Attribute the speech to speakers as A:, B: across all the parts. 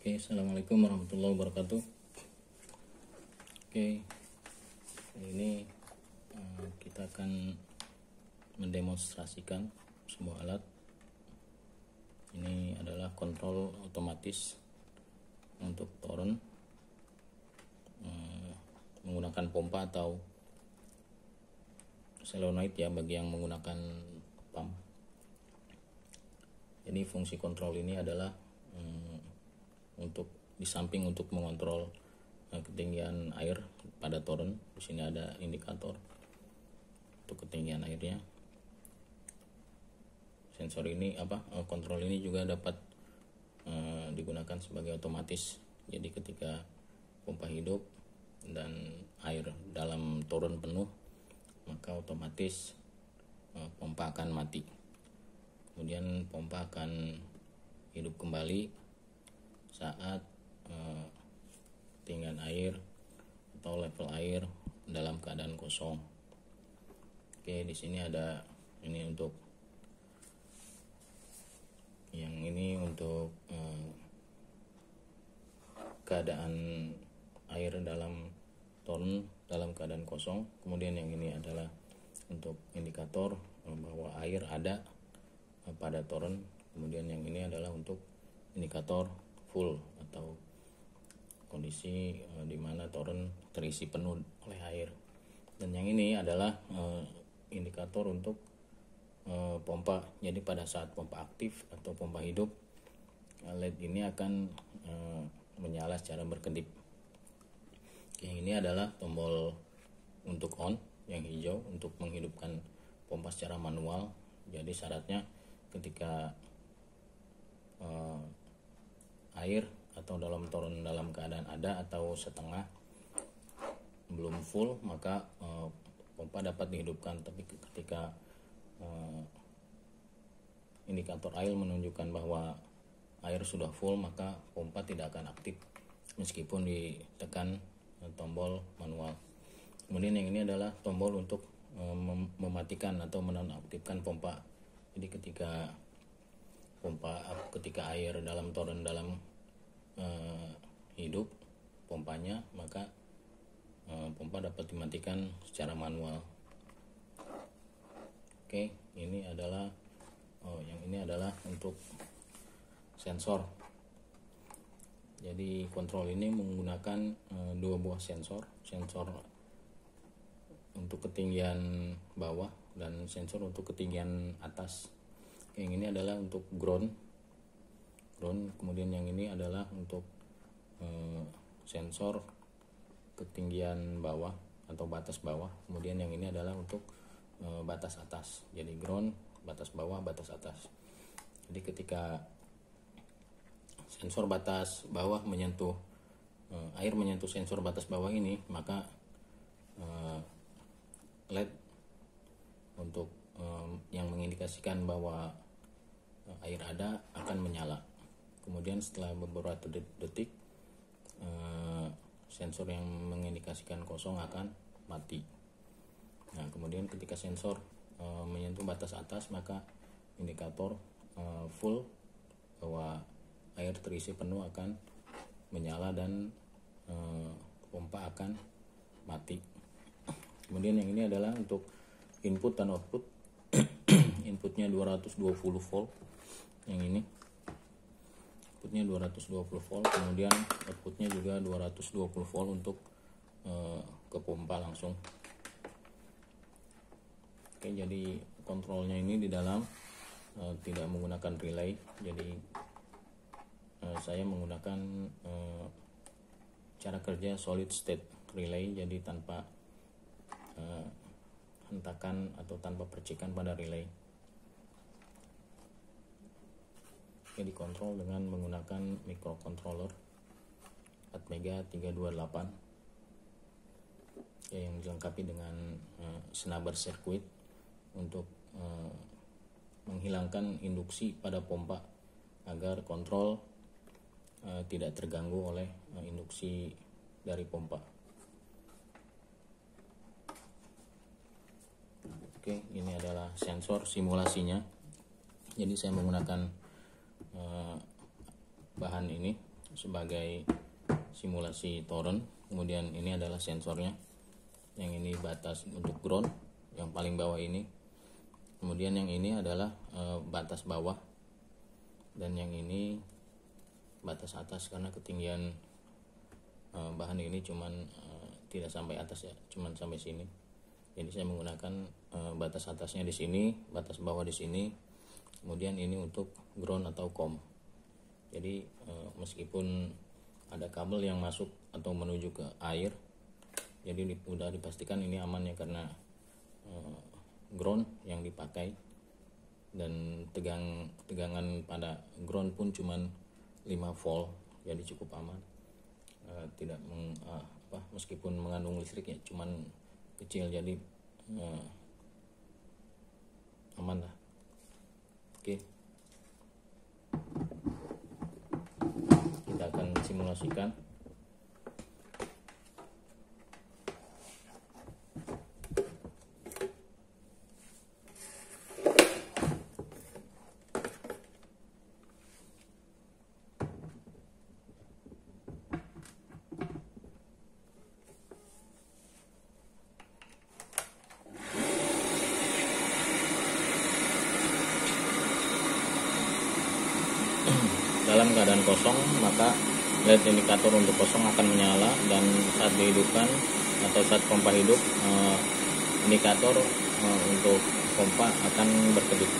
A: Oke, assalamualaikum warahmatullahi wabarakatuh. Oke, ini kita akan mendemonstrasikan sebuah alat. Ini adalah kontrol otomatis untuk toren menggunakan pompa atau solenoid ya bagi yang menggunakan pump. Jadi fungsi kontrol ini adalah untuk di samping untuk mengontrol ketinggian air pada toren. Di sini ada indikator untuk ketinggian airnya. Sensor ini kontrol ini juga dapat digunakan sebagai otomatis. Jadi ketika pompa hidup dan air dalam toren penuh, maka otomatis pompa akan mati. Kemudian pompa akan hidup kembali saat ketinggian air atau level air dalam keadaan kosong. Oke, di sini ada ini untuk keadaan air dalam toren dalam keadaan kosong. Kemudian yang ini adalah untuk indikator bahwa air ada pada toren. Kemudian yang ini adalah untuk indikator full atau kondisi di mana toren terisi penuh oleh air. Dan yang ini adalah indikator untuk pompa. Jadi pada saat pompa aktif atau pompa hidup, LED ini akan menyala secara berkedip. Yang ini adalah tombol untuk on yang hijau untuk menghidupkan pompa secara manual. Jadi syaratnya ketika air atau dalam toren dalam keadaan ada atau setengah belum full, maka pompa dapat dihidupkan. Tapi ketika indikator air menunjukkan bahwa air sudah full, maka pompa tidak akan aktif meskipun ditekan tombol manual. Kemudian yang ini adalah tombol untuk mematikan atau menonaktifkan pompa. Jadi ketika air dalam toren dalam hidup pompanya, maka pompa dapat dimatikan secara manual. Oke, ini adalah yang ini adalah untuk sensor. Jadi kontrol ini menggunakan dua buah sensor untuk ketinggian bawah dan sensor untuk ketinggian atas. Yang ini adalah untuk ground. Kemudian yang ini adalah untuk sensor ketinggian bawah atau batas bawah. Kemudian yang ini adalah untuk batas atas. Jadi ground, batas bawah, batas atas. Jadi ketika sensor batas bawah menyentuh air menyentuh sensor batas bawah ini, maka LED untuk yang mengindikasikan bahwa air ada akan menyala. Kemudian setelah beberapa detik sensor yang mengindikasikan kosong akan mati. Nah, kemudian ketika sensor menyentuh batas atas, maka indikator full bahwa air terisi penuh akan menyala dan pompa akan mati. Kemudian yang ini adalah untuk input dan output. Inputnya 220 volt. Yang ini outputnya 220 volt. Kemudian outputnya juga 220 volt untuk ke pompa langsung. Oke, jadi kontrolnya ini di dalam tidak menggunakan relay. Jadi saya menggunakan cara kerja solid state relay, jadi tanpa hentakan atau tanpa percikan pada relay. Ini dikontrol dengan menggunakan microcontroller Atmega 328 yang dilengkapi dengan snubber circuit untuk menghilangkan induksi pada pompa agar kontrol tidak terganggu oleh induksi dari pompa. Oke, ini adalah sensor simulasinya. Jadi saya menggunakan bahan ini sebagai simulasi torrent. Kemudian ini adalah sensornya, yang ini batas untuk ground yang paling bawah ini, kemudian yang ini adalah batas bawah, dan yang ini batas atas karena ketinggian bahan ini cuman tidak sampai atas ya, cuman sampai sini. Jadi saya menggunakan batas atasnya di sini, batas bawah di sini, kemudian ini untuk ground atau COM. Jadi meskipun ada kabel yang masuk atau menuju ke air, jadi udah dipastikan ini aman ya, karena ground yang dipakai, dan tegangan pada ground pun cuman 5 volt, jadi cukup aman. Tidak meskipun mengandung listrik ya, cuman kecil, jadi aman lah. Oke, kita akan simulasikan. Dalam keadaan kosong, maka LED indikator untuk kosong akan menyala, dan saat dihidupkan atau saat pompa hidup, indikator untuk pompa akan berkedip.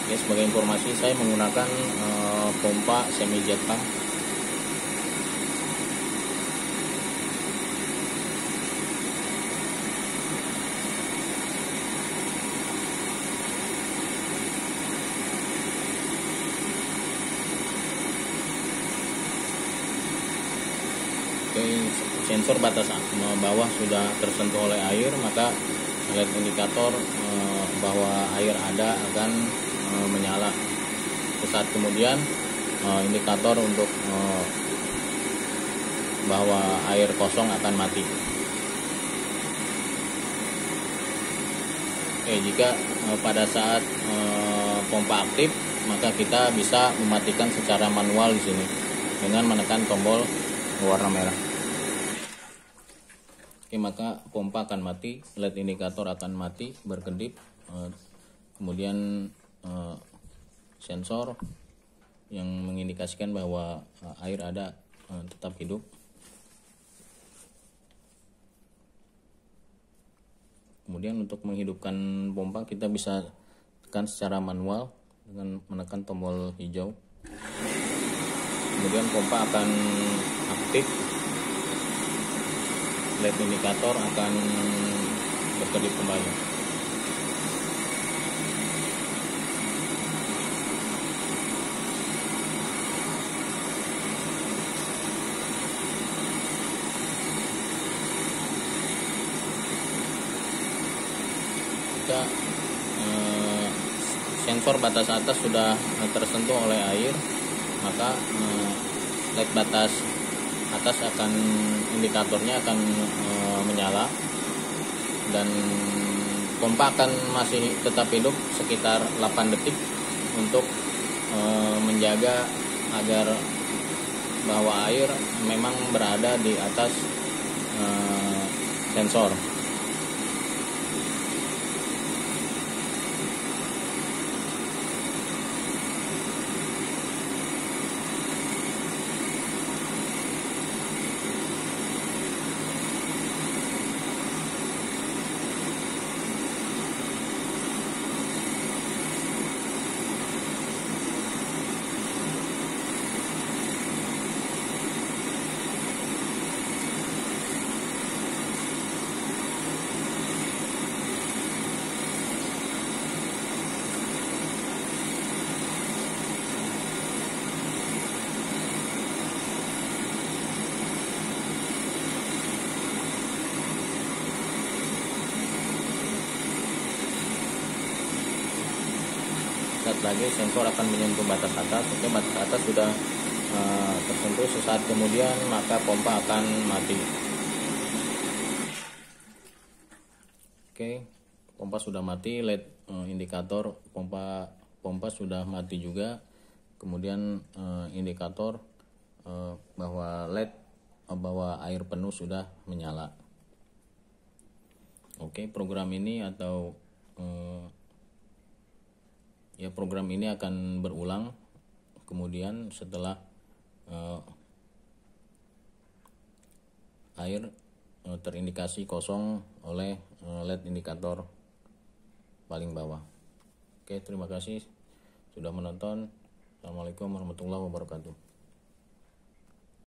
A: Oke, sebagai informasi, saya menggunakan pompa semi jet pump. Sensor batas bawah sudah tersentuh oleh air, maka LED indikator bahwa air ada akan menyala. Saat kemudian indikator untuk bahwa air kosong akan mati. Oke, jika pada saat pompa aktif, maka kita bisa mematikan secara manual di sini dengan menekan tombol warna merah. Oke, maka pompa akan mati, LED indikator akan mati, berkedip, kemudian sensor yang mengindikasikan bahwa air ada tetap hidup. Kemudian untuk menghidupkan pompa kita bisa tekan secara manual dengan menekan tombol hijau. Kemudian pompa akan aktif, LED indikator akan berkedip kembali. Jika sensor batas atas sudah tersentuh oleh air, maka LED batas atas akan indikatornya akan menyala, dan pompa akan masih tetap hidup sekitar 8 detik untuk menjaga agar bahwa air memang berada di atas sensor. Saat lagi sensor akan menyentuh batas atas. Oke, batas atas sudah tersentuh tertentu sesaat kemudian maka pompa akan mati. Oke, pompa sudah mati, LED indikator pompa sudah mati juga. Kemudian indikator bahwa LED bahwa air penuh sudah menyala. Oke, program ini atau program ini akan berulang. Kemudian setelah air terindikasi kosong oleh LED indikator paling bawah. Oke, terima kasih sudah menonton. Assalamualaikum warahmatullahi wabarakatuh.